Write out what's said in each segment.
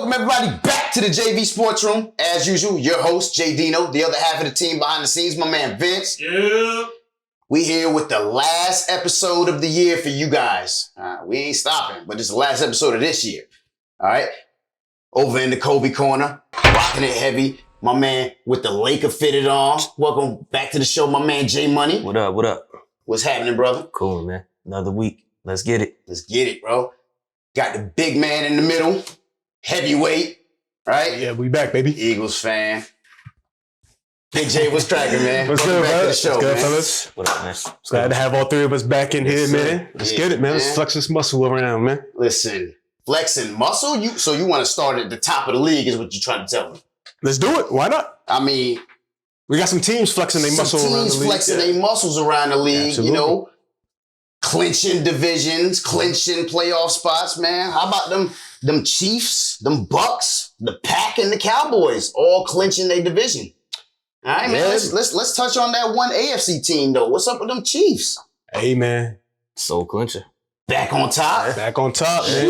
Welcome everybody back to the JV Sports Room. As usual, your host, JDino, the other half of the team behind the scenes, my man Vince. Yeah. We here with the last episode of the year for you guys. We ain't stopping, but this is the last episode of this year. All right? Over in the Kobe corner, rocking it heavy. My man with the Laker fitted on. Welcome back to the show, my man J Money. What up? What up? What's happening, brother? Cool, man. Another week. Let's get it. Let's get it, bro. Got the big man in the middle. Heavyweight, right? Yeah, we back, baby. Eagles fan. Big J, what's cracking, man? What's Welcome good, back bro? to the show, What's good, man. fellas? What up, man? Glad to have all three of us back in here, Yes, man. sir. Let's Yeah, get it, man. man. Let's flex this muscle around, man. Listen, flexing muscle? So you want to start at the top of the league is what you're trying to tell me. Let's do it. Why not? I mean, We got some teams flexing their muscle around the teams league. flexing their muscles around the league, Absolutely. you know, clinching divisions, clinching playoff spots, man. How about them Chiefs, them Bucs, the Pack, and the Cowboys all clinching their division? All right, man. Yeah. Let's touch on that one AFC team though. What's up with them Chiefs? Hey, man. Soul clincher. Back on top. Back on top, man.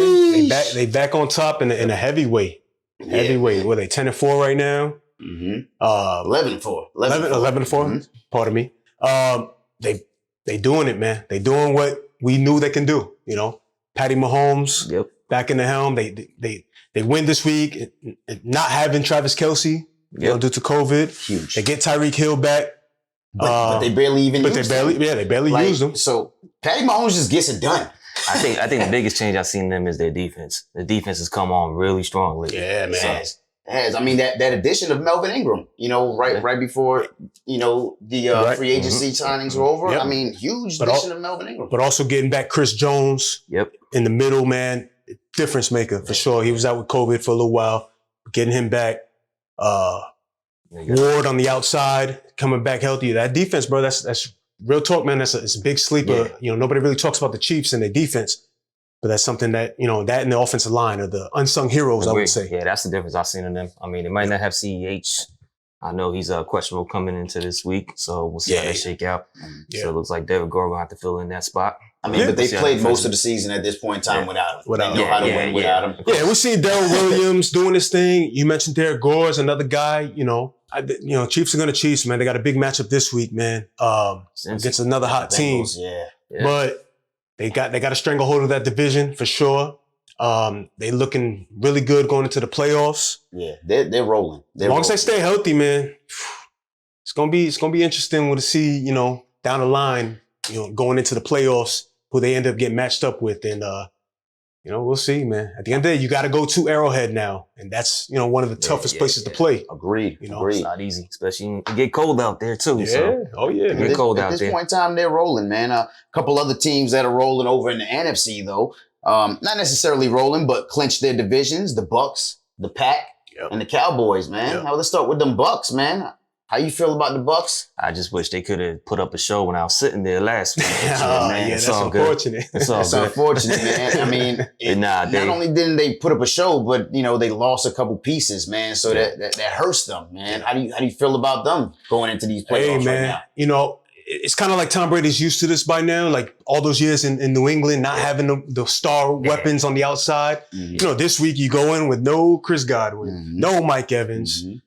Sheesh. They back on top in a heavyweight. Heavyweight. What are they, 10-4 right now? Mm-hmm. 11-4. 11-4. Mm-hmm. Pardon me. They doing it, man. They doing what we knew they can do. You know, Patty Mahomes Yep. back in the helm. They win this week. Not having Travis Kelce, you know, due to COVID. Huge. They get Tyreek Hill back. But they barely even But used they barely Like, used them. So Patty Mahomes just gets it done. I think the biggest change I've seen in them is their defense. The defense has come on really strongly. Yeah, man. It has. I mean, that addition of Melvin Ingram, you know, right before, you know, the Right. free agency signings were over. Yep. I mean, huge But addition of Melvin Ingram. But also getting back Chris Jones Yep. in the middle, man. Difference maker for sure. He was out with COVID for a little while. Getting him back. Ward on the outside, coming back healthy. That defense, bro, that's real talk, man. It's a big sleeper. Yeah. You know, nobody really talks about the Chiefs and their defense, but that's something that, you know, that and the offensive line are the unsung heroes, I would say. Yeah, that's the difference I've seen in them. I mean, they might not have CEH. I know he's questionable coming into this week, so we'll see how they shake out. Yeah. So it looks like David Gore will have to fill in that spot. I mean, Yeah. but they Yeah. played most of the season at this point in time without him. Without they know him. how to Yeah, win yeah, without yeah. him. Yeah, we're seeing Darrell Williams doing his thing. You mentioned Derek Gore is another guy, you know. Chiefs are going to Chiefs, man. They got a big matchup this week, man, against another hot team. Bengals, yeah. Yeah. But they got a stranglehold of that division for sure. They looking really good going into the playoffs. Yeah, they're rolling. As long as they stay healthy, man, it's gonna be interesting to see, you know, down the line, you know, going into the playoffs, who they end up getting matched up with, and you know, we'll see, man. At the end of the day, you got to go to Arrowhead now, and that's, you know, one of the toughest places to play. Agreed. You know, Agreed. It's not easy, especially it get cold out there too. So Oh yeah. Get cold At out this there. point in time, they're rolling, man. A couple other teams that are rolling over in the NFC, though. Not necessarily rolling, but clinched their divisions. The Bucs, the Pack, and the Cowboys, man. Yep. Now let's start with them Bucs, man. How you feel about the Bucs? I just wish they could have put up a show when I was sitting there last week. Yeah, It's that's all good. unfortunate. It's all That's good. unfortunate, man. I mean, Nah, not only didn't they put up a show, but you know they lost a couple pieces, man. So that hurts them, man. How do you feel about them going into these playoffs Hey, man, right now? you know, it's kind of like Tom Brady's used to this by now. Like all those years in New England, not having the star weapons on the outside. Mhm. You know, this week you go in with no Chris Godwin, Mhm. no Mike Evans. Mhm.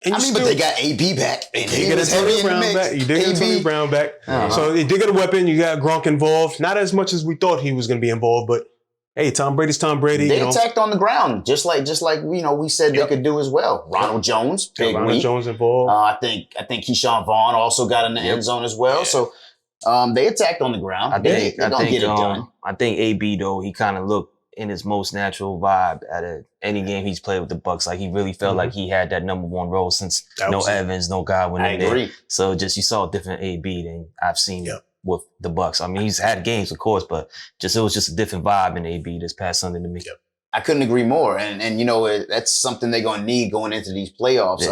And I you mean, still, but they got AB back. they And did he get was Antonio heavy in the Brown mix. back. You did get Antonio Brown back. Uh-huh. So they did get a weapon. You got Gronk involved. Not as much as we thought he was going to be involved, but hey, Tom Brady's Tom Brady. They you know, attacked on the ground, just like you know we said they could do as well. Ronald Jones, big Ronald week. Jones involved. I think Keyshawn Vaughn also got in the end zone as well. Yeah. So they attacked on the ground. I They think don't get it done. I think AB though he kind of looked in his most natural vibe at any game he's played with the Bucs. Like he really felt like he had that number one role since no Evans, no Godwin I in there. agree. So just you saw a different AB than I've seen with the Bucs. I mean he's had games of course, but it was just a different vibe in AB this past Sunday to me. I couldn't agree more. And you know that's something they're gonna need going into these playoffs.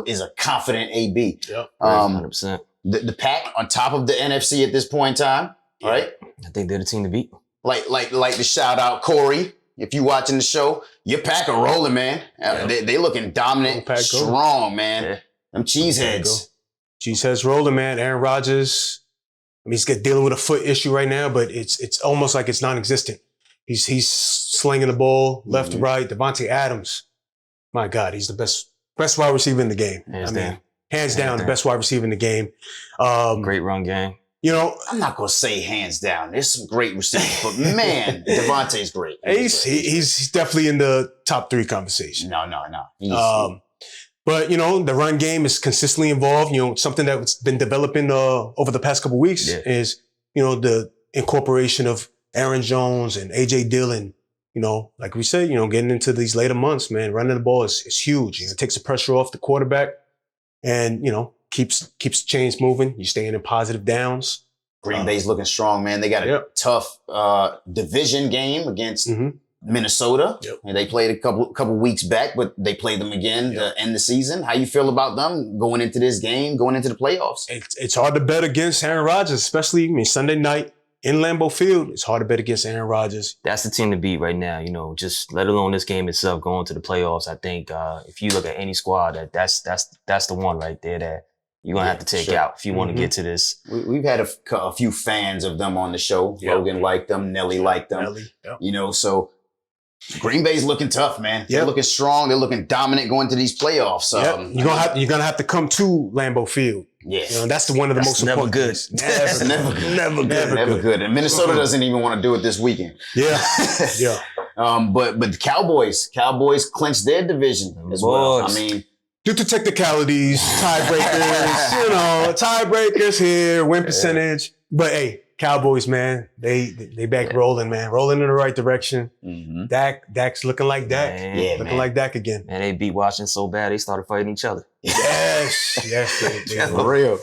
Is a confident AB. Yep. 100%. The Pack on top of the NFC at this point in time, right? I think they're the team to beat. Like to shout out Corey. If you watching the show, your Pack are rolling, man. They looking dominant, Pack go. strong, man. Yeah. Them cheeseheads. Cheeseheads rolling, man. Aaron Rodgers. I mean, he's dealing with a foot issue right now, but it's almost like it's non-existent. He's slinging the ball left to right. Devontae Adams, my God, he's the best wide receiver in the game. Hands down, the best wide receiver in the game. Great run game. You know, I'm not gonna say hands down. There's some great receivers, but man, Devontae's great. He's definitely in the top 3 conversation. No. But, you know, the run game is consistently involved. You know, something that's been developing over the past couple of weeks is, you know, the incorporation of Aaron Jones and A.J. Dillon. You know, like we said, you know, getting into these later months, man, running the ball is huge. You know, it takes the pressure off the quarterback and, you know, keeps chains moving. You're staying in positive downs. Green Bay's looking strong, man. They got a tough division game against Minnesota. And they played a couple weeks back, but they played them again to end the season. How you feel about them going into this game, going into the playoffs? It's hard to bet against Aaron Rodgers, especially Sunday night in Lambeau Field. It's hard to bet against Aaron Rodgers. That's the team to beat right now. You know, just let alone this game itself going to the playoffs. I think if you look at any squad, that's the one right there that you're gonna have to take out if you want to get to this. We've had a few fans of them on the show. Logan liked them, Nelly liked them. You know, so Green Bay's looking tough, man. They're looking strong. They're looking dominant going to these playoffs. You're gonna have to come to Lambeau Field. You know, that's one of the most important good. Never good. And Minnesota doesn't even want to do it this weekend. But the Cowboys clinched their division as well. I mean, due to technicalities, tiebreakers here, win percentage. But hey, Cowboys, man, they back rolling, man, rolling in the right direction. Dak's looking like Dak, looking like Dak again. And they beat Washington so bad they started fighting each other. Yes, for real.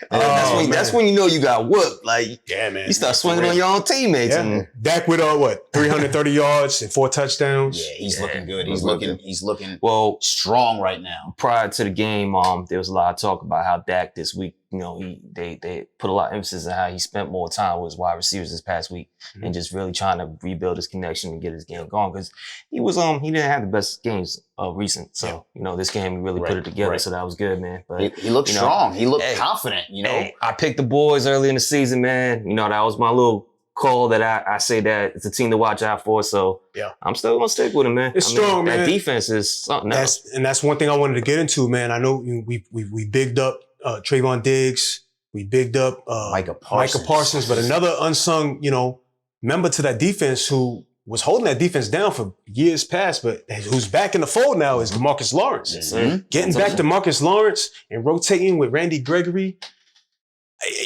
That's when you know you got whooped. Like, man, you start swinging on your own teammates. And Dak with 330 yards and 4 touchdowns. Yeah, he's looking good. He's looking well strong right now. Prior to the game, there was a lot of talk about how Dak this week, you know, they put a lot of emphasis on how he spent more time with his wide receivers this past week and just really trying to rebuild his connection and get his game going because he didn't have the best games recent. So you know, this game he really put it together. So that was good, man. But he looked strong. He looked confident. You know, I picked the boys early in the season, man. You know, that was my little call that I say that it's a team to watch out for. So I'm still gonna stick with him, man. It's strong, man. That defense is something else. And that's one thing I wanted to get into, man. I know we bigged up Trayvon Diggs. We bigged up Micah Parsons, but another unsung, you know, member to that defense who was holding that defense down for years past, but who's back in the fold now is DeMarcus Lawrence. Getting back to Marcus Lawrence and rotating with Randy Gregory.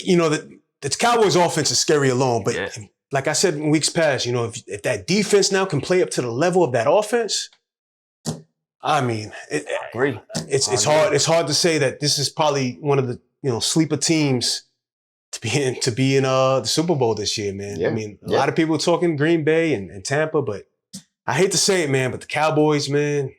You know, the Cowboys offense is scary alone, but like I said in weeks past, you know, if that defense now can play up to the level of that offense, I mean, I agree. It's hard to say that this is probably one of the, you know, sleeper teams to be in the Super Bowl this year, man. I mean, a lot of people talking Green Bay and Tampa, but I hate to say it, man, but the Cowboys, man,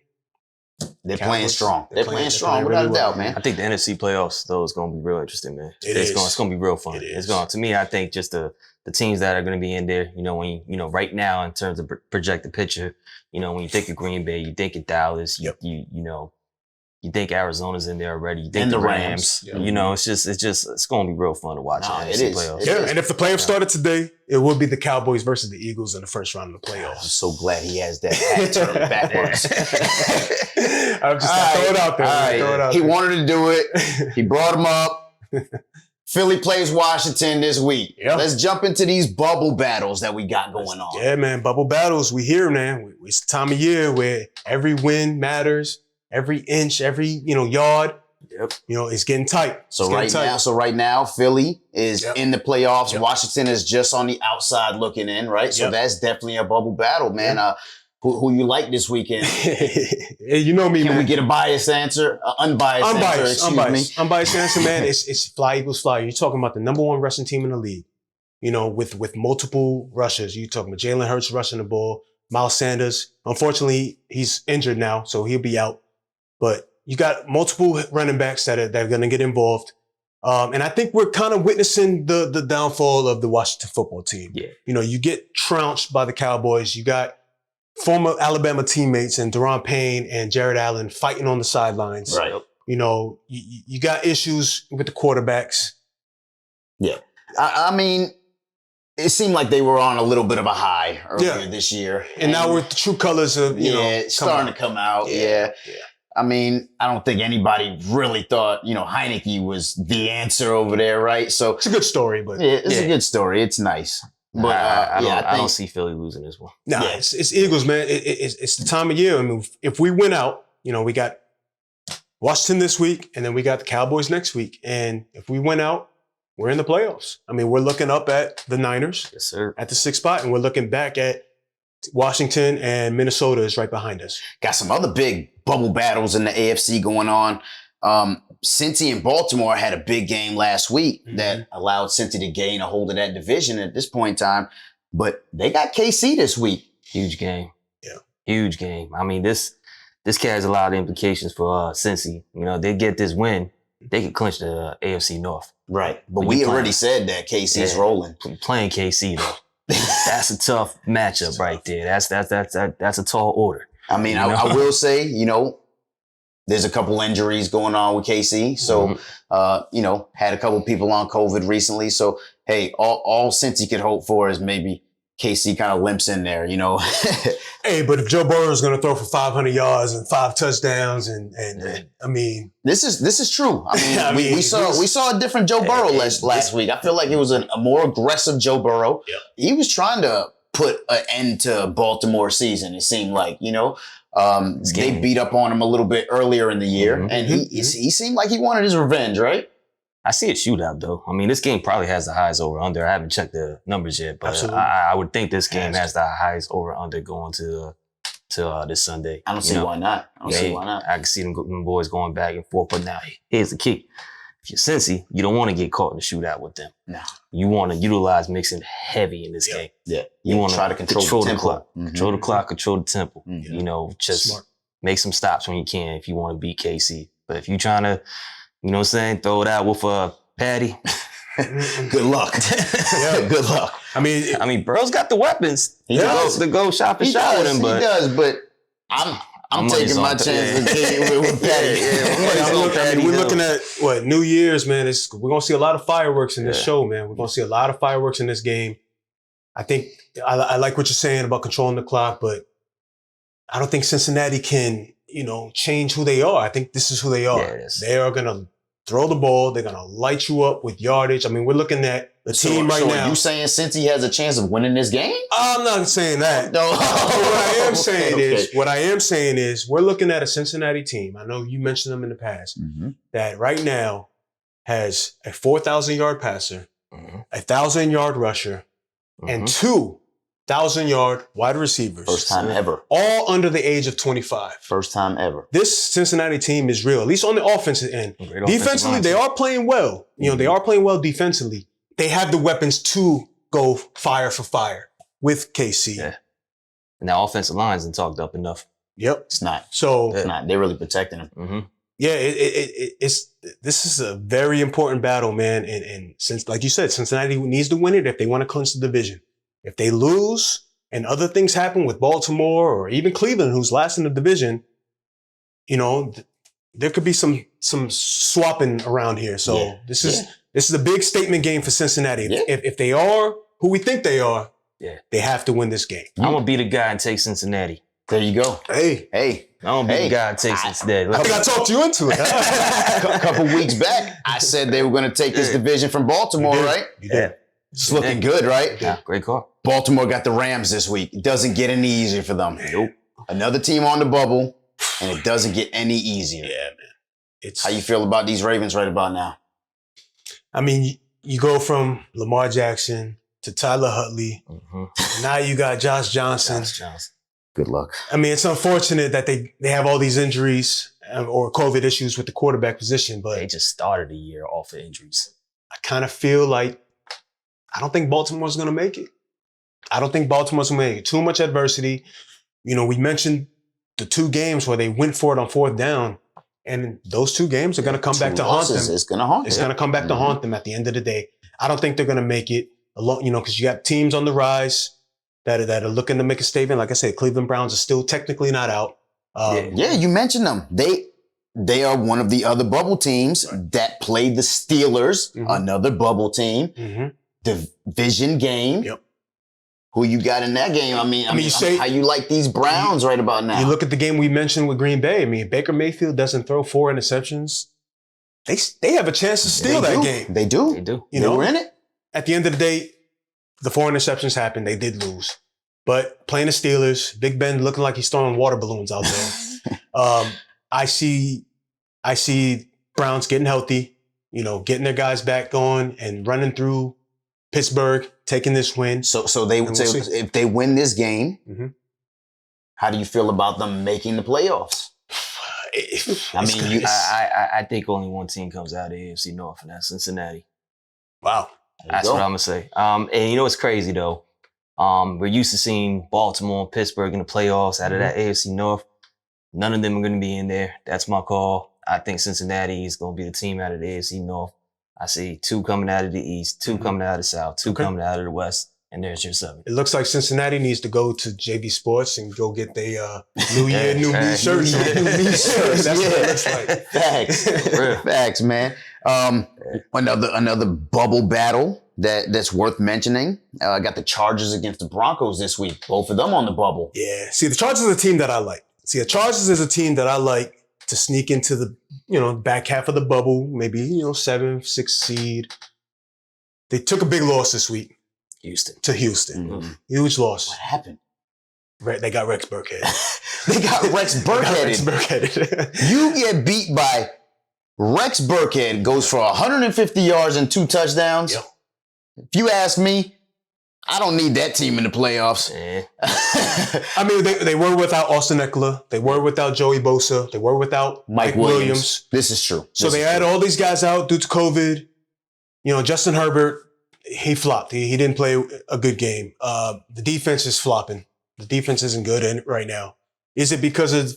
they're playing strong. They're playing strong without a doubt, man. I think the NFC playoffs though is going to be real interesting, man. It's going to be real fun. To me, I think just the teams that are going to be in there, you know, when you know right now in terms of projected picture, you know, when you think of Green Bay, you think of Dallas, you know, you think Arizona's in there already. You think the Rams. You know, it's going to be real fun to watch. It is. Playoffs. And if the playoffs started today, it would be the Cowboys versus the Eagles in the first round of the playoffs. I'm so glad he has that hat turned backwards. I'm just throw it out there. He wanted to do it. He brought him up. Philly plays Washington this week. Let's jump into these bubble battles that we got going on. Yeah, man. Bubble battles. We here, man. It's the time of year where every win matters. Every inch, every, you know, yard, you know, it's getting tight. So right now, Philly is in the playoffs. Washington is just on the outside looking in, right? So that's definitely a bubble battle, man. Who you like this weekend? You know me, man. Can we get a biased answer? Unbiased answer, Unbiased answer, man. It's fly equals fly. You're talking about the number 1 rushing team in the league, you know, with multiple rushers. You're talking about Jalen Hurts rushing the ball, Miles Sanders. Unfortunately, he's injured now, so he'll be out. But you got multiple running backs that are going to get involved. And I think we're kind of witnessing the downfall of the Washington football team. You know, you get trounced by the Cowboys. You got former Alabama teammates and Deron Payne and Jared Allen fighting on the sidelines. Right. You know, you got issues with the quarterbacks. I mean, it seemed like they were on a little bit of a high earlier this year. And now we're the true colors of, you know, starting to come out. Yeah. I mean, I don't think anybody really thought, you know, Heineke was the answer over there, right? So it's a good story, but it's a good story. It's nice. But I don't see Philly losing this one. Nah, it's Eagles, man. It's the time of year. I mean, if we win out, you know, we got Washington this week, and then we got the Cowboys next week. And if we win out, we're in the playoffs. I mean, we're looking up at the Niners at the 6th spot, and we're looking back at Washington, and Minnesota is right behind us. Got some other big bubble battles in the AFC going on. Cincy and Baltimore had a big game last week that allowed Cincy to gain a hold of that division at this point in time. But they got KC this week. Huge game. Yeah. Huge game. I mean, this carries a lot of implications for Cincy. You know, they get this win, they could clinch the AFC North. Right. But we already said that KC's rolling. Playing KC, though. That's a tough matchup right there. That's a tall order. I mean, I will say, you know, there's a couple injuries going on with KC. So, you know, had a couple people on COVID recently. So, hey, all Cincy could hope for is maybe KC kind of limps in there, you know. Hey, but if Joe Burrow is going to throw for 500 yards and 5 touchdowns, and I mean, this is true. I mean, we saw a different Joe Burrow last week. I feel like it was a more aggressive Joe Burrow. Yeah. He was trying to put an end to Baltimore's season. It seemed like, you know, they beat up on him a little bit earlier in the year, and he seemed like he wanted his revenge, right? I see a shootout, though. I mean, this game probably has the highest over-under. I haven't checked the numbers yet, but I would think this game has the highest over-under going to this Sunday. I don't see why not. I can see them boys going back and forth, but now here's the key. If you're Cincy, you don't want to get caught in a shootout with them. No. You want to utilize Mixon heavy in this game. Yeah. You want to try to control the clock. Control the clock, control the tempo. You know, just make some stops when you can if you want to beat KC. But if you're trying to, you know what I'm saying, throw it out with Patty, good luck. Good luck. I mean, Burrow's got the weapons. He does. To go shop and shop with him, but he does. But I'm taking my chances with Patty. We're looking at New Year's, man. We're gonna see a lot of fireworks in this show, man. We're gonna see a lot of fireworks in this game. I think I like what you're saying about controlling the clock, but I don't think Cincinnati can, you know, change who they are. I think this is who they are. Yeah, they are gonna throw the ball. They're gonna light you up with yardage. I mean, we're looking at the team right now. Are you saying Cincy has a chance of winning this game? I'm not saying that. No. What I am saying is we're looking at a Cincinnati team. I know you mentioned them in the past that right now has a 4,000-yard passer, a 1,000-yard rusher, and 2,000-yard wide receivers. First time ever. All under the age of 25. First time ever. This Cincinnati team is real, at least on the offensive end. Defensively, they are playing well. You know, they are playing well defensively. They have the weapons to go fire for fire with KC. Yeah. And that offensive line isn't talked up enough. Yep. It's not. So it's not. They're really protecting him. Yeah, this is a very important battle, man. And since, like you said, Cincinnati needs to win it if they want to clinch the division. If they lose and other things happen with Baltimore or even Cleveland, who's last in the division, you know, there could be some swapping around here. So this is a big statement game for Cincinnati. Yeah. If they are who we think they are, they have to win this game. I'm gonna be the guy and take Cincinnati. There you go. Hey. I'm gonna be the guy and take Cincinnati. I think I talked you into it. A couple weeks back, I said they were going to take this division from Baltimore, right? You did. It's looking good, right? Yeah, great call. Baltimore got the Rams this week. It doesn't get any easier for them. Nope. Another team on the bubble, and it doesn't get any easier. Yeah, man. How you feel about these Ravens right about now? I mean, you go from Lamar Jackson to Tyler Huntley. And now you got Josh Johnson. Good luck. I mean, it's unfortunate that they have all these injuries or COVID issues with the quarterback position, but they just started the year off of injuries. I kind of feel like I don't think Baltimore's going to make it. I don't think Baltimore's going to make it. Too much adversity. You know, we mentioned the 2 games where they went for it on 4th down, and those 2 games are going to come back to haunt them. It's going to haunt them. It's going to come back to haunt them at the end of the day. I don't think they're going to make it alone, you know, because you got teams on the rise that are looking to make a statement. Like I said, Cleveland Browns are still technically not out. You mentioned them. They are one of the other bubble teams that played the Steelers, another bubble team. division game. Yep. Who you got in that game? I mean, you say, how you like these Browns right about now? You look at the game we mentioned with Green Bay. I mean, Baker Mayfield doesn't throw 4 interceptions. They have a chance to steal that game. They do. They do. You know, they were in it. At the end of the day, the 4 interceptions happened. They did lose. But playing the Steelers, Big Ben looking like he's throwing water balloons out there. I see Browns getting healthy, getting their guys back going and running through Pittsburgh, taking this win. So if they win this game, how do you feel about them making the playoffs? I think only one team comes out of the AFC North, and that's Cincinnati. Wow. That's what I'm going to say. And what's crazy, though? We're used to seeing Baltimore and Pittsburgh in the playoffs out of that AFC North. None of them are going to be in there. That's my call. I think Cincinnati is going to be the team out of the AFC North. I see 2 coming out of the East, 2 coming out of the South, 2 coming out of the West, and there's your 7. It looks like Cincinnati needs to go to JD Sports and go get their New Year, New Me shirts. New Me shirts. That's what it looks like. Facts, man. Another bubble battle that's worth mentioning. I got the Chargers against the Broncos this week. Both of them on the bubble. Yeah. See, the Chargers is a team that I like. The Chargers is a team that I like to sneak into the, back half of the bubble, maybe, 7th, 6th seed. They took a big loss this week. To Houston. Mm-hmm. Huge loss. What happened? They got Rex Burkhead. They got Rex Burkhead. You get beat by Rex Burkhead, goes for 150 yards and 2 touchdowns. Yep. If you ask me, I don't need that team in the playoffs. I mean, they were without Austin Eckler. They were without Joey Bosa. They were without Mike Williams. This is true. So they had all these guys out due to COVID. Justin Herbert, he flopped. He didn't play a good game. The defense is flopping. The defense isn't good right now. Is it because of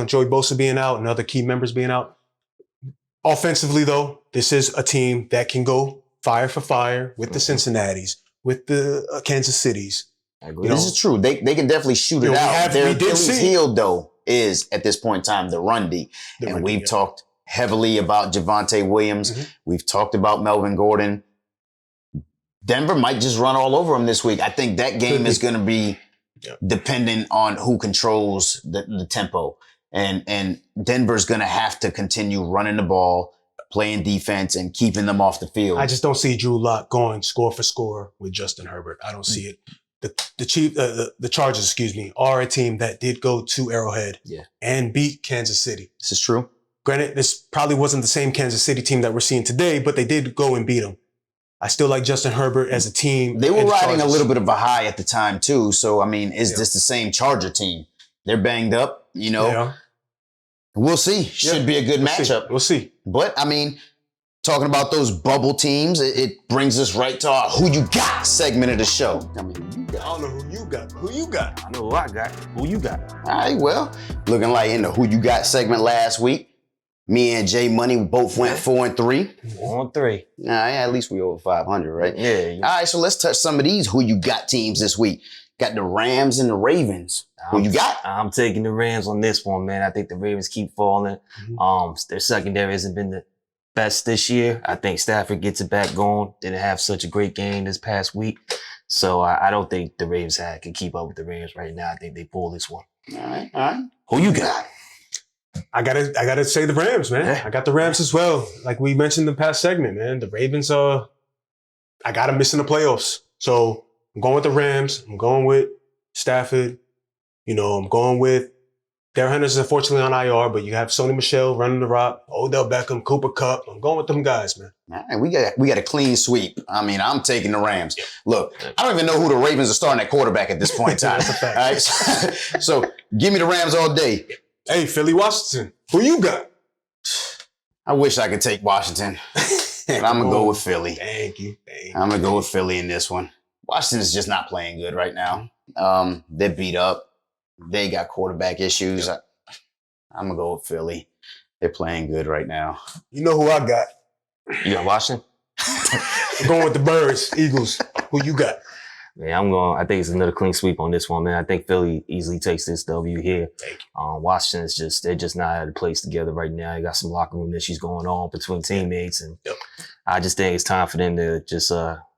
Joey Bosa being out and other key members being out? Offensively, though, this is a team that can go fire for fire with the Cincinnatis, with the Kansas Cities. I agree. This is true. They can definitely shoot it out. Their Achilles heel, though, is at this point in time the run D. We've talked heavily about Javonte Williams. We've talked about Melvin Gordon. Denver might just run all over them this week. I think that game is going to be dependent on who controls the tempo. And Denver's going to have to continue running the ball, playing defense, and keeping them off the field. I just don't see Drew Lock going score for score with Justin Herbert. I don't see it. The Chargers, are a team that did go to Arrowhead and beat Kansas City. This is true. Granted, this probably wasn't the same Kansas City team that we're seeing today, but they did go and beat them. I still like Justin Herbert as a team. They were riding a little bit of a high at the time, too. So, is this the same Charger team? They're banged up, Yeah. We'll see. Should be a good matchup. We'll see. But, talking about those bubble teams, it brings us right to our Who You Got segment of the show. I don't know who you got. Who you got? I know who I got. Who you got? All right, well, looking like in the Who You Got segment last week, me and Jay Money both went 4-3. 4-3. At least we over 500, right? Yeah. All right, so let's touch some of these Who You Got teams this week. Got the Rams and the Ravens. Who you got? I'm taking the Rams on this one, man. I think the Ravens keep falling. Their secondary hasn't been the best this year. I think Stafford gets it back going. Didn't have such a great game this past week. So I don't think the Ravens can keep up with the Rams right now. I think they pull this one. All right. Who you got? I gotta say the Rams, man. Yeah. I got the Rams as well. Like we mentioned in the past segment, man. The Ravens I got them missing the playoffs. So I'm going with the Rams. I'm going with Stafford. I'm going with Darren Henderson, unfortunately on IR, but you have Sony Michel running the rock, Odell Beckham, Cooper Kupp. I'm going with them guys, man. All right, we got a clean sweep. I'm taking the Rams. Look, I don't even know who the Ravens are starting at quarterback at this point in time. That's a fact. All right, so give me the Rams all day. Hey, Philly, Washington, who you got? I wish I could take Washington, but I'm going to go with Philly. Thank you. I'm going to go with Philly in this one. Washington is just not playing good right now. They're beat up. They got quarterback issues. I'm going to go with Philly. They're playing good right now. You know who I got? You got Washington? I'm going with the Birds, Eagles. Who you got? Man, I think it's another clean sweep on this one, man. I think Philly easily takes this W here. Washington they're just not at a place together right now. You got some locker room issues going on between teammates. And I just think it's time for them to just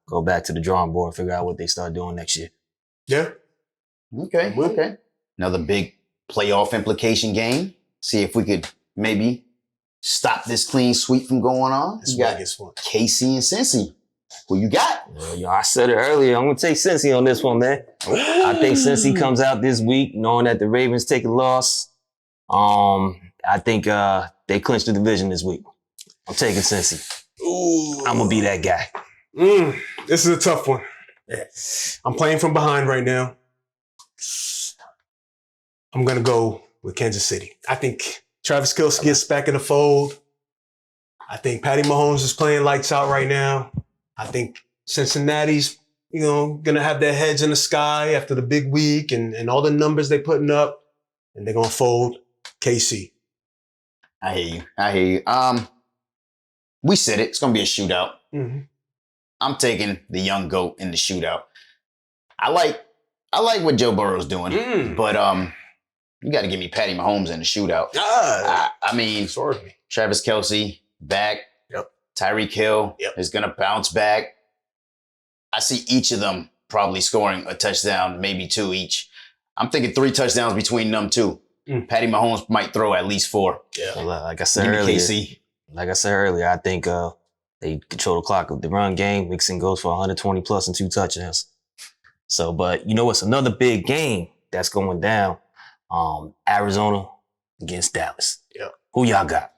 go back to the drawing board and figure out what they start doing next year. Yeah. Okay. Another big playoff implication game. See if we could maybe stop this clean sweep from going on. This You got gets fun. KC and Cincy. Who you got? I said it earlier. I'm going to take Cincy on this one, man. I think Cincy comes out this week knowing that the Ravens take a loss. I think they clinch the division this week. I'm taking Cincy. Ooh. I'm going to be that guy. This is a tough one. I'm playing from behind right now. I'm going to go with Kansas City. I think Travis Kelce gets back in the fold. I think Patty Mahomes is playing lights out right now. I think Cincinnati's, going to have their heads in the sky after the big week and all the numbers they're putting up, and they're going to fold KC. I hear you. We said it. It's going to be a shootout. Mm-hmm. I'm taking the young GOAT in the shootout. I like what Joe Burrow's doing, but you got to give me Patty Mahomes in the shootout. I mean, Travis Kelce back. Yep. Tyreek Hill is going to bounce back. I see each of them probably scoring a touchdown, maybe 2 each. I'm thinking 3 touchdowns between them two. Patty Mahomes might throw at least 4. Yeah. Well, like I said earlier, I think they control the clock of the run game. Mixon goes for 120 plus and 2 touchdowns. So, but it's another big game that's going down. Arizona against Dallas. Yeah. Who y'all got?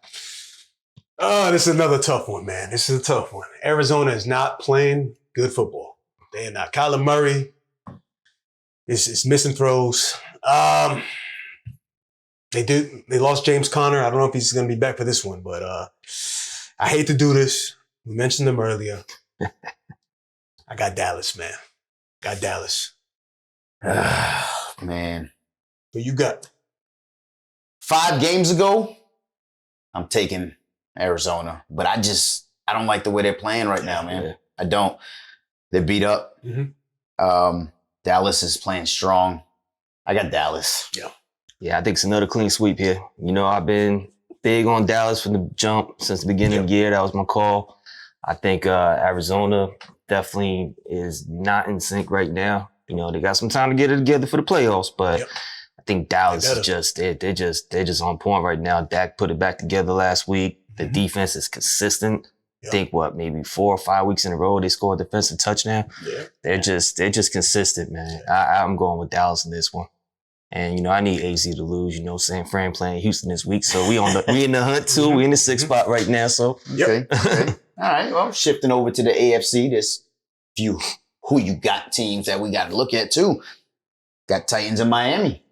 Oh, this is another tough one, man. This is a tough one. Arizona is not playing good football. They are not. Kyler Murray is missing throws. They lost James Conner. I don't know if he's going to be back for this one, but I hate to do this. We mentioned them earlier. I got Dallas, man. Got Dallas. Man. Who you got? 5 games ago, I'm taking Arizona, but I don't like the way they're playing right now, man. Yeah. I don't. They're beat up. Mm-hmm. Dallas is playing strong. I got Dallas. Yeah, I think it's another clean sweep here. I've been big on Dallas from the jump since the beginning of the year. That was my call. I think Arizona definitely is not in sync right now. They got some time to get it together for the playoffs, but I think Dallas is they're just on point right now. Dak put it back together last week. The defense is consistent. I think maybe 4 or 5 weeks in a row they scored a defensive touchdown. Yeah. They're just consistent, man. I'm going with Dallas in this one. And I need AZ to lose. San Fran playing Houston this week, so we in the hunt too. We in the 6th spot right now. So okay. All right. Well, shifting over to the AFC, there's few who you got teams that we got to look at too. Got Titans and Miami.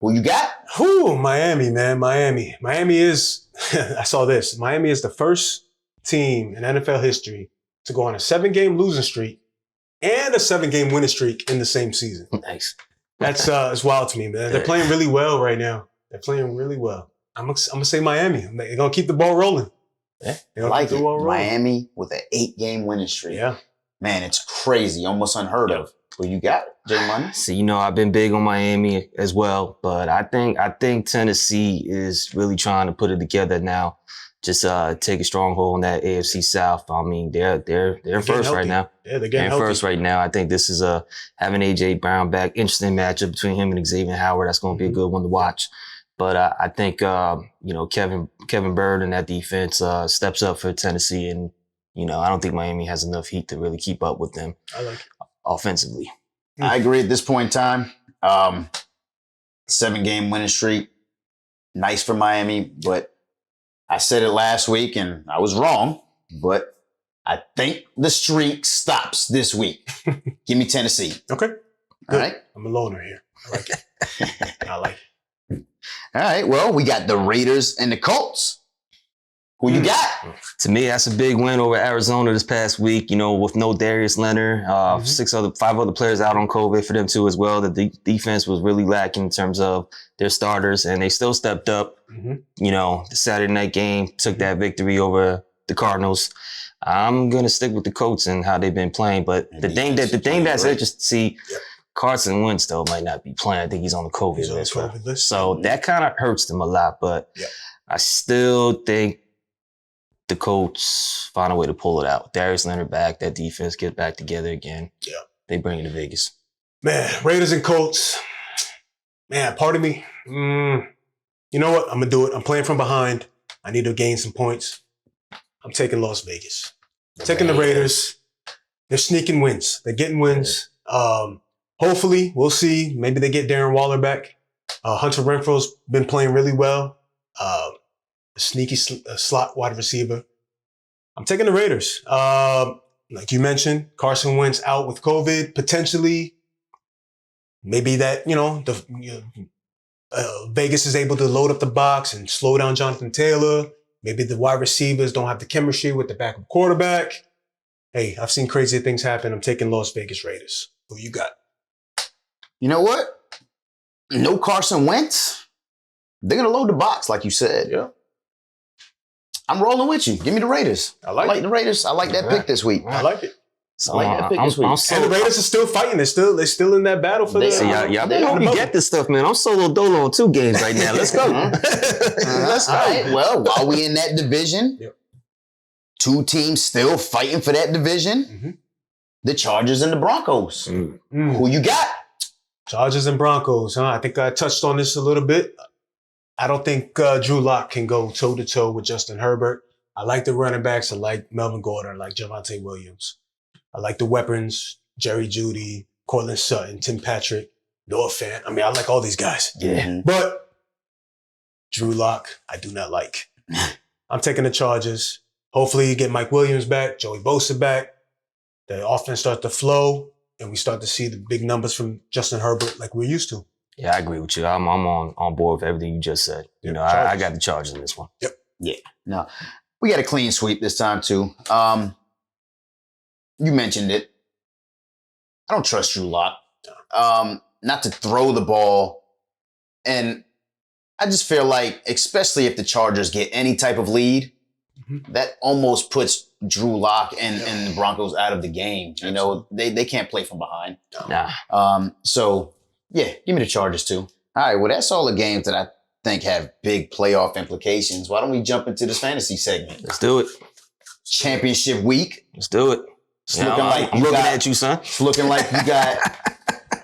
Who you got? Miami, man. Miami is. I saw this. Miami is the first team in NFL history to go on a 7-game losing streak and a 7-game winning streak in the same season. Nice. That's it's wild to me, man. They're playing really well right now. They're playing really well. I'm gonna say Miami. They're gonna keep the ball rolling. Yeah, I like it. Miami with an 8-game winning streak. Yeah, man, it's crazy, almost unheard of. Who you got, J Money? See, I've been big on Miami as well, but I think Tennessee is really trying to put it together now. Just take a stronghold on that AFC South. I mean, they're first right now. Yeah, they're getting first right now. I think this is having AJ Brown back. Interesting matchup between him and Xavier Howard. That's going to be a good one to watch. But I think Kevin Bird and that defense steps up for Tennessee, and I don't think Miami has enough heat to really keep up with them. I like it. Offensively. I agree at this point in time. 7-game winning streak, nice for Miami, but I said it last week and I was wrong, but I think the streak stops this week. Give me Tennessee. Okay. All Good. right. I'm a loner here. I like it. I like it. All right. Well, we got the Raiders and the Colts. Who you got? To me, that's a big win over Arizona this past week, with no Darius Leonard, 5 other players out on COVID for them too as well. The defense was really lacking in terms of their starters, and they still stepped up. The Saturday night game took that victory over the Cardinals. I'm going to stick with the Colts and how they've been playing, but the thing that's interesting to see, Carson Wentz, though, might not be playing. I think he's on the COVID list. So that kind of hurts them a lot, but I still think the Colts find a way to pull it out. Darius Leonard back, that defense get back together again. Yeah. They bring it to Vegas. Man, Raiders and Colts. Man, part of me, you know what? I'm going to do it. I'm playing from behind. I need to gain some points. I'm taking Las Vegas. Taking the Raiders. They're sneaking wins. They're getting wins. Hopefully, we'll see. Maybe they get Darren Waller back. Hunter Renfro's been playing really well. A sneaky slot wide receiver. I'm taking the Raiders. Like you mentioned, Carson Wentz out with COVID, potentially. Maybe that, Vegas is able to load up the box and slow down Jonathan Taylor. Maybe the wide receivers don't have the chemistry with the backup quarterback. Hey, I've seen crazy things happen. I'm taking Las Vegas Raiders. Who you got? You know what? No Carson Wentz. They're going to load the box, like you said. Yeah. I'm rolling with you. Give me the Raiders. I like the Raiders. I like that pick this week. I like it. I like that pick this week. And the Raiders are still fighting. They're still in that battle for the. Y'all better hope you get this stuff, man. I'm solo dolo on 2 games right now. Let's go. Let's go. All right. Well, while we in that division, 2 teams still fighting for that division. Mm-hmm. The Chargers and the Broncos. Who you got? Chargers and Broncos. I think I touched on this a little bit. I don't think Drew Lock can go toe-to-toe with Justin Herbert. I like the running backs. I like Melvin Gordon. I like Javonte Williams. I like the weapons, Jerry Jeudy, Cortland Sutton, Tim Patrick, Noah Fant. I like all these guys. Yeah. But Drew Lock, I do not like. I'm taking the Chargers. Hopefully you get Mike Williams back, Joey Bosa back. The offense starts to flow, and we start to see the big numbers from Justin Herbert like we're used to. Yeah, I agree with you. I'm on board with everything you just said. I got the Chargers in this one. Yep. Yeah. No, we got a clean sweep this time too. You mentioned it. I don't trust Drew Lock. Not to throw the ball. And I just feel like, especially if the Chargers get any type of lead, that almost puts Drew Lock and the Broncos out of the game. They can't play from behind. Nah. So, yeah, give me the Chargers too. All right, well, that's all the games that I think have big playoff implications. Why don't we jump into this fantasy segment? Let's do it. Championship week. Let's do it. I'm looking at you, son. It's looking like you got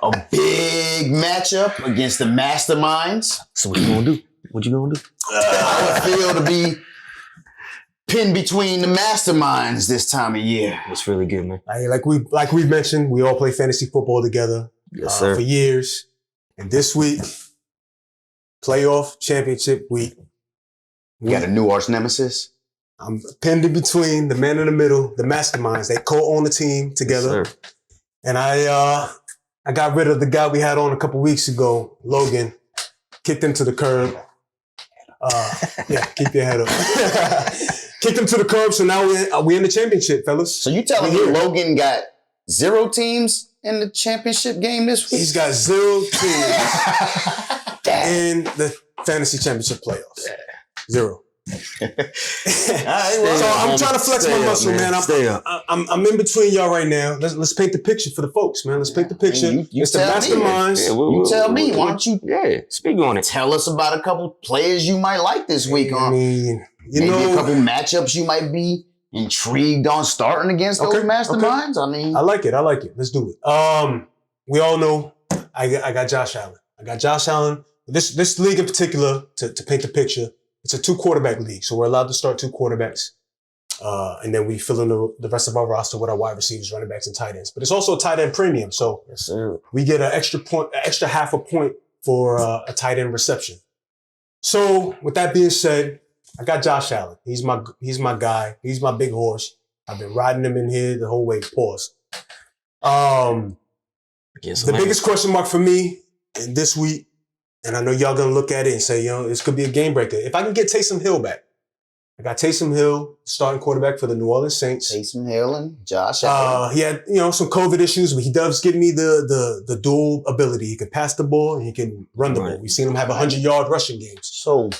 a big matchup against the masterminds. So what you gonna do? What you gonna do? I would feel to be pinned between the masterminds this time of year. It's really good, man. Like we mentioned, we all play fantasy football together for years. And this week, playoff championship week. We got a new arch nemesis. I'm pinned in between the man in the middle, the masterminds. They co-own the team together. Yes, and I got rid of the guy we had on a couple weeks ago, Logan. Kicked him to the curb. Keep your head up. Kicked him to the curb, so now we in the championship, fellas. So you telling me Logan got 0 teams in the championship game this week? He's got 0 teams in the fantasy championship playoffs. 0. So I'm trying to flex my muscle, man. I'm in between y'all right now. Let's paint the picture for the folks, man. Let's paint the picture. It's the masterminds. You tell me. Why don't you speak on it? Tell us about a couple players you might like this week. Maybe a couple matchups you might be intrigued on starting against those masterminds. I like it. Let's do it. We all know I got Josh Allen. This league in particular, to paint the picture, it's a 2-quarterback league, so we're allowed to start 2 quarterbacks. And then we fill in the rest of our roster with our wide receivers, running backs, and tight ends. But it's also a tight end premium, so we get an extra half a point for a tight end reception. So with that being said, I got Josh Allen. He's my guy. He's my big horse. I've been riding him in here the whole way. Pause. The biggest question mark for me in this week, and I know y'all gonna look at it and say, this could be a game breaker. If I can get Taysom Hill back. I got Taysom Hill, starting quarterback for the New Orleans Saints. Taysom Hill and Josh Allen. He had, some COVID issues, but he does give me the dual ability. He can pass the ball and he can run the ball. We've seen him have 100-yard rushing games. So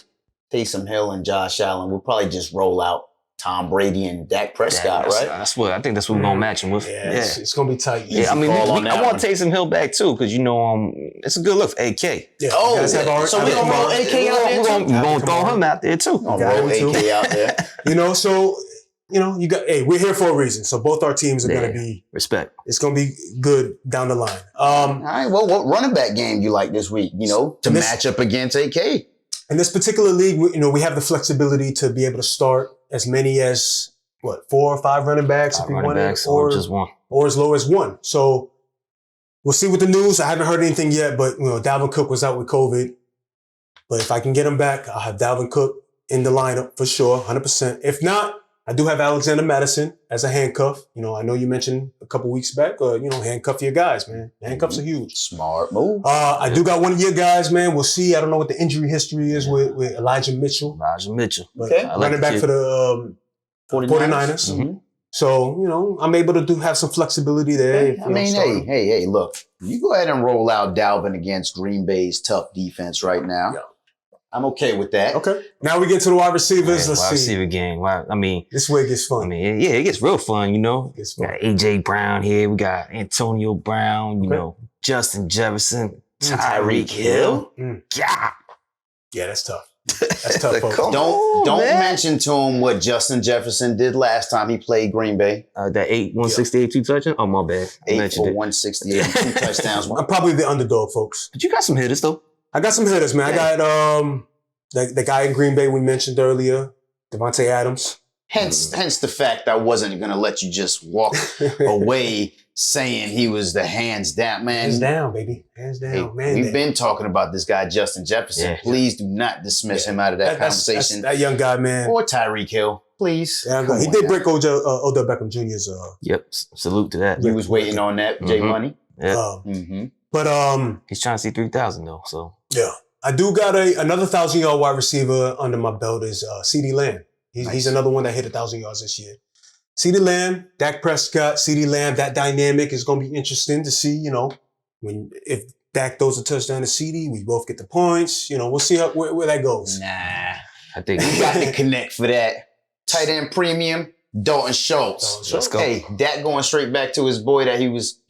Taysom Hill and Josh Allen will probably just roll out Tom Brady and Dak Prescott, right? I think that's what we're gonna match him with. Yeah, it's gonna be tight. Yeah, I mean, I want Taysom Hill back too because it's a good look for AK. Yeah. Oh, so we're gonna roll AK out there too. We're gonna throw him out there too. Gonna roll AK out there. We're here for a reason. So both our teams are gonna be respect. It's gonna be good down the line. All right. Well, what running back game you like this week? To match up against AK. In this particular league, we have the flexibility to be able to start as many as 4 or 5 running backs if we want it, or just one, or as low as 1. So we'll see with the news. I haven't heard anything yet, but Dalvin Cook was out with COVID. But if I can get him back, I'll have Dalvin Cook in the lineup for sure, 100%. If not, I do have Alexander Madison as a handcuff. I know you mentioned a couple weeks back, handcuff your guys, man. Handcuffs are huge. Smart move. I do got one of your guys, man. We'll see. I don't know what the injury history is with Elijah Mitchell. But okay. Running back for the 49ers. Mm-hmm. So, I'm able to have some flexibility there. Hey, look. You go ahead and roll out Dalvin against Green Bay's tough defense right now. Yeah. I'm okay with that. Okay. Now we get to the wide receivers. Let's see. Wide receiver game. This way it gets fun. It gets real fun, It's fun. We got AJ Brown here. We got Antonio Brown, Justin Jefferson, Tyreek Hill. Yeah, that's tough. That's tough, folks. Don't mention to him what Justin Jefferson did last time he played Green Bay. That 168, 2 touchdowns? Oh, my bad. 8 for 168, 2 touchdowns. I'm probably the underdog, folks. But you got some hitters, though. I got some hitters, man. Yeah. I got the guy in Green Bay we mentioned earlier, Devontae Adams. Hence the fact I wasn't going to let you just walk away saying he was the hands down, man. Hands down, baby. Hands down, man. We've been talking about this guy, Justin Jefferson. Yeah. Please do not dismiss him out of that conversation. That young guy, man. Or Tyreek Hill, please. Yeah, he did break Odell Beckham Jr.'s. Yep. Salute to that. He was waiting on that, J Money. Yeah. But he's trying to see 3,000 though. So yeah, I do got another 1,000-yard wide receiver under my belt is CeeDee Lamb. He's another one that hit 1,000 yards this year. CeeDee Lamb, Dak Prescott, CeeDee Lamb. That dynamic is going to be interesting to see. If Dak throws a touchdown to CeeDee, we both get the points. We'll see where that goes. Nah, I think we got to connect for that. Tight end premium, Dalton Schultz. Let's go. Hey, Dak going straight back to his boy that he was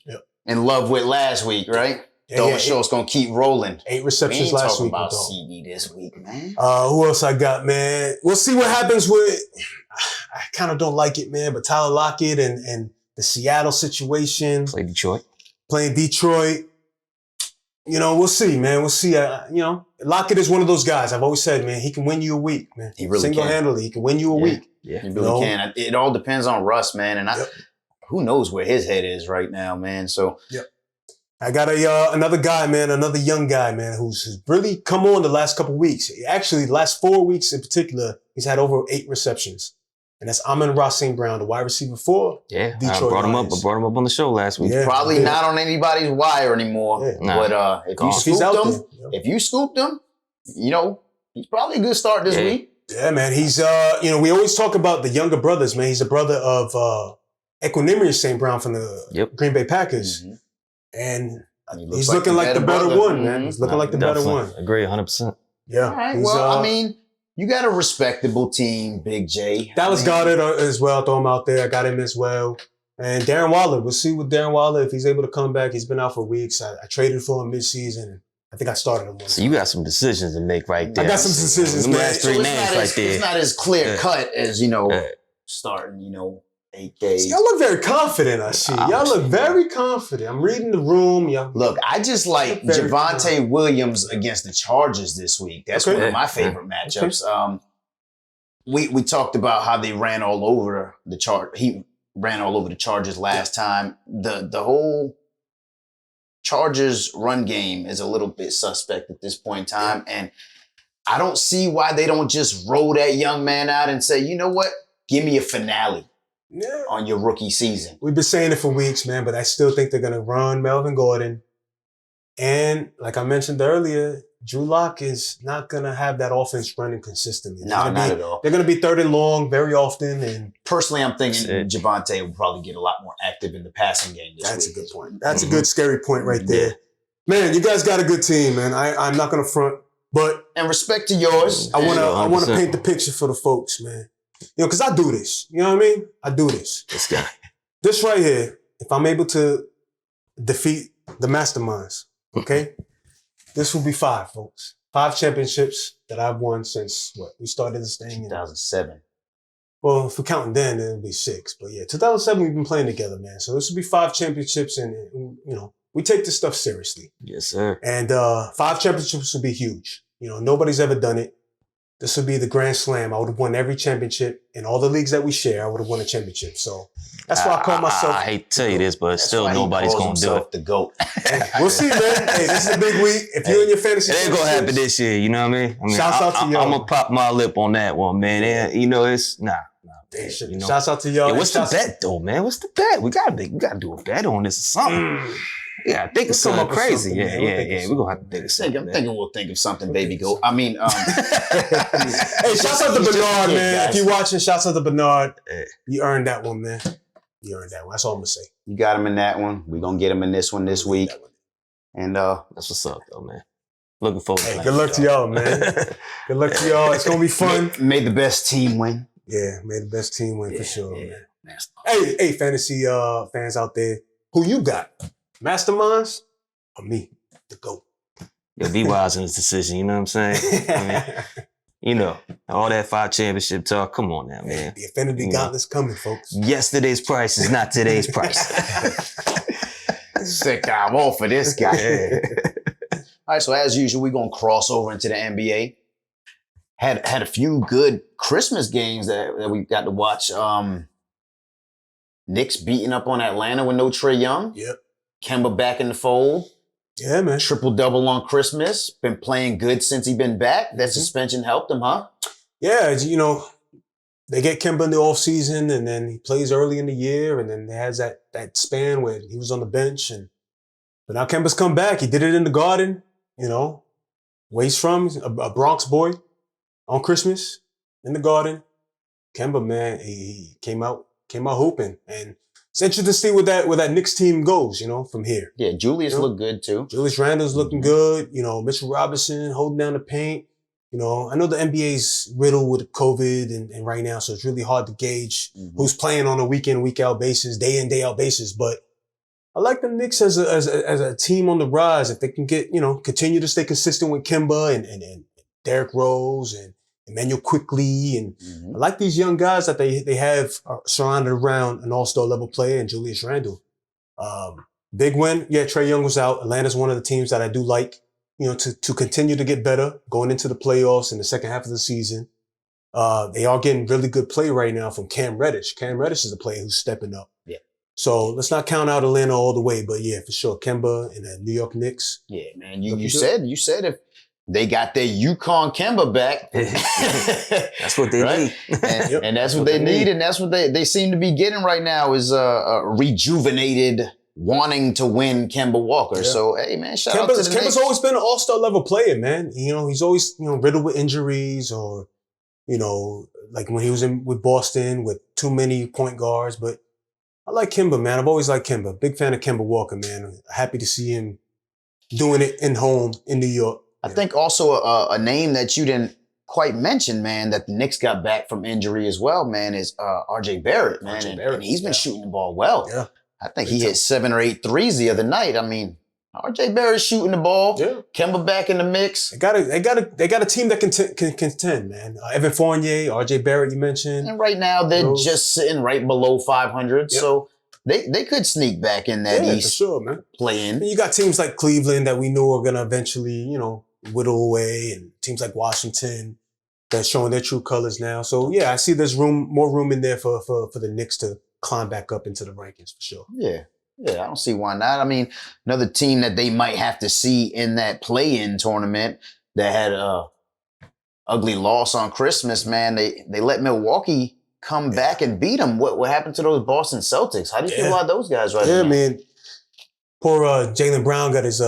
in love with last week, right? Dalton Schultz gonna keep rolling. 8 receptions last week. About CD this week, man. Who else I got, man? We'll see what happens with. I kind of don't like it, man. But Tyler Lockett and the Seattle situation. Playing Detroit. We'll see, man. We'll see. Lockett is one of those guys. I've always said, man, he can win you a week, man. He really Single-handedly, he can win you a week. Yeah, he really can. It all depends on Russ, man. And who knows where his head is right now, man. So I got another guy, man, another young guy, man, who's really come on the last couple of weeks. Actually, the last 4 weeks in particular, he's had over 8 receptions. And that's Amon-Ra St. Brown, the wide receiver for Detroit I brought him up on the show last week. Yeah, probably not on anybody's wire anymore. Yeah. But if you scooped him, he's probably a good start this week. Yeah, man. He's we always talk about the younger brothers, man. He's a brother of Equanimeous St. Brown from the Green Bay Packers. Mm-hmm. And he's looking like the better one, man. He's looking like the better one. Agree 100%. Yeah. All right. You got a respectable team, Big J. Dallas Goedert as well. Throw him out there. I got him as well. And Darren Waller. We'll see with Darren Waller if he's able to come back. He's been out for weeks. I traded for him mid-season. I think I started him. So you got some decisions to make right there. I got some decisions, man. Last 3 names right there. It's not as clear cut as, starting, AK. Y'all look very confident, I see. Y'all look very confident. I'm reading the room. Look, I just like Javonte Williams against the Chargers this week. That's one of my favorite matchups. Okay. We talked about how they ran all over the Chargers. He ran all over the Chargers last time. The whole Chargers run game is a little bit suspect at this point in time. And I don't see why they don't just roll that young man out and say, you know what? Give me a finale. On your rookie season. We've been saying it for weeks, man, but I still think they're going to run Melvin Gordon. And like I mentioned earlier, Drew Lock is not going to have that offense running consistently. No, not at all. They're going to be 3rd and long very often. And personally, I'm thinking Javonte will probably get a lot more active in the passing game this week. That's a good point. That's a good scary point right there. Man, you guys got a good team, man. I'm not going to front, but and respect to yours. I want to paint the picture for the folks, man. because I do this. You know what I mean? I do this. This guy. This right here, if I'm able to defeat the masterminds, okay, this will be 5, folks. 5 championships that I've won since, we started this thing in 2007. Well, if we're counting then, it'll be 6. But yeah, 2007, we've been playing together, man. So this will be 5 championships, and we take this stuff seriously. Yes, sir. And 5 championships would be huge. Nobody's ever done it. This would be the grand slam. I would have won every championship in all the leagues that we share. I would have won a championship. So that's why I call myself. I hate to tell you this, but still nobody's going to do it. The GOAT. We'll see, man. Hey, this is a big week. If you're in your fantasy, it ain't going to happen this year. You know what I mean? Shouts out to y'all. I'm going to pop my lip on that one, man. And, it's nah. Shouts out to y'all. Yeah, what's the bet though, man? What's the bet? We gotta do a bet on this or something. Yeah, I think it's something crazy. We're gonna have to think of something. I'm thinking we'll think of something, baby. Go. I mean, hey, shouts out to Bernard, man. If you're watching, shouts out to Bernard. You earned that one, man. You earned that one. That's all I'm gonna say. You got him in that one. We're gonna get him in this one this week. And that's what's up, though, man. Looking forward to it. Good luck to y'all, man. Good luck to y'all. It's gonna be fun. May the best team win. Yeah, may the best team win for sure, man. Hey, fantasy fans out there, who you got? Masterminds or me, the GOAT? Yo, be wise in this decision, you know what I'm saying? All that 5 championship talk, come on now, man. The Infinity Gauntlet's coming, folks. Yesterday's price is not today's price. Sick, I'm all for this guy. All right, so as usual, we're going to cross over into the NBA. Had a few good Christmas games that we got to watch. Knicks beating up on Atlanta with no Trae Young. Yep. Kemba back in the fold. Yeah, man. Triple-double on Christmas. Been playing good since he been back. That suspension helped him, huh? Yeah, they get Kemba in the offseason, and then he plays early in the year, and then he has that span where he was on the bench. But now Kemba's come back. He did it in the Garden, where he's from, a Bronx boy. On Christmas, in the Garden, Kemba, man, he came out hooping. And it's interesting to see where that Knicks team goes, from here. Yeah, Julius looked good too. Julius Randle's looking good. Mitchell Robinson holding down the paint. I know the NBA's riddled with COVID and right now, so it's really hard to gauge who's playing on a week in, week out basis, day in, day out basis. But I like the Knicks as a team on the rise. If they can get, continue to stay consistent with Kemba and Derrick Rose and Emmanuel Quickly, and I like these young guys that they have surrounded around an all-star level player and Julius Randle. Big win. Yeah, Trae Young was out. Atlanta's one of the teams that I do like, to continue to get better going into the playoffs in the second half of the season. They are getting really good play right now from Cam Reddish. Cam Reddish is a player who's stepping up. Yeah. So let's not count out Atlanta all the way, but yeah, for sure, Kemba and the New York Knicks. Yeah, man. You said if they got their Yukon Kemba back. That's what they need. And that's what they need. And that's what they seem to be getting right now is a rejuvenated wanting to win Kemba Walker. Yeah. So, hey, man, shout out to the Knicks. Kemba's always been an all-star level player, man. He's always, riddled with injuries or, like when he was with Boston with too many point guards. But I like Kemba, man. I've always liked Kemba. Big fan of Kemba Walker, man. Happy to see him doing it in New York. I think also a name that you didn't quite mention, man, that the Knicks got back from injury as well, man, is RJ Barrett, man. And he's been shooting the ball well. Yeah. I think he hit 7 or 8 threes the other night. I mean, RJ Barrett's shooting the ball. Yeah. Kemba back in the mix. They got a team that can contend, man. Evan Fournier, RJ Barrett, you mentioned. And right now they're just sitting right below 500. Yep. So they could sneak back in that East. For sure, man. Play in. And you got teams like Cleveland that we know are gonna eventually, whittle away, and teams like Washington that's showing their true colors now. So yeah, I see there's more room in there for the Knicks to climb back up into the rankings for sure. Yeah, I don't see why not. I mean, another team that they might have to see in that play-in tournament that had a ugly loss on Christmas, man. They let Milwaukee come back and beat them. What happened to those Boston Celtics? How do you feel about those guys right now? Yeah, man. Poor Jaylen Brown got his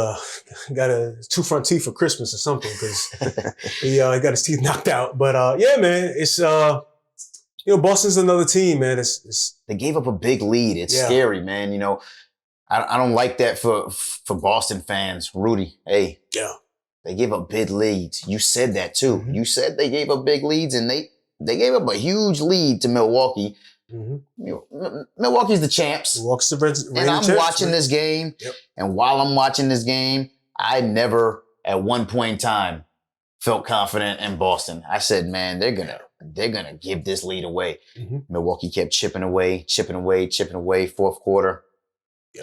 2 front teeth for Christmas or something because he got his teeth knocked out. But yeah, man, it's Boston's another team, man. They gave up a big lead. It's scary, man. I don't like that for Boston fans. Rudy, hey, they gave up big leads. You said that too. You said they gave up big leads, and they they gave up a huge lead to Milwaukee. Milwaukee's the champs. Milwaukee's the reigning and I'm champs, watching this game. Yep. And while I'm watching this game, I never at one point in time felt confident in Boston. I said, man, they're gonna give this lead away. Milwaukee kept chipping away. Fourth quarter,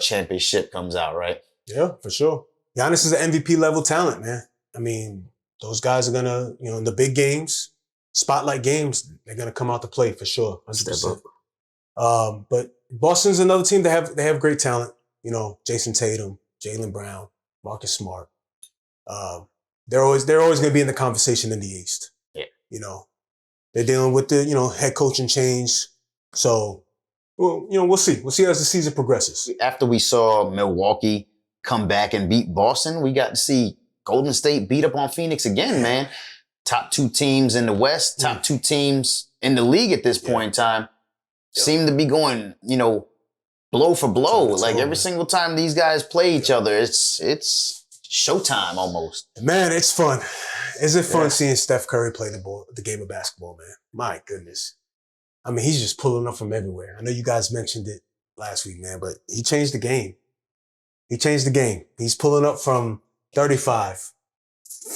championship comes out, right? Yeah, for sure. Giannis is an MVP level talent, man. I mean, those guys are gonna, in the big games, spotlight games, they're gonna come out to play for sure, 100%. But Boston's another team that have great talent. Jason Tatum, Jaylen Brown, Marcus Smart. They're always going to be in the conversation in the East. Yeah. They're dealing with the, head coaching change. So, we'll see. We'll see as the season progresses. After we saw Milwaukee come back and beat Boston, we got to see Golden State beat up on Phoenix again, man. Top 2 teams in the West, top 2 teams in the league at this point in time seem to be going, blow for blow. Like every single time these guys play each other, it's showtime almost. Man, it's fun. Is it fun seeing Steph Curry play the game of basketball, man? My goodness. I mean, he's just pulling up from everywhere. I know you guys mentioned it last week, man, but he changed the game. He's pulling up from 35,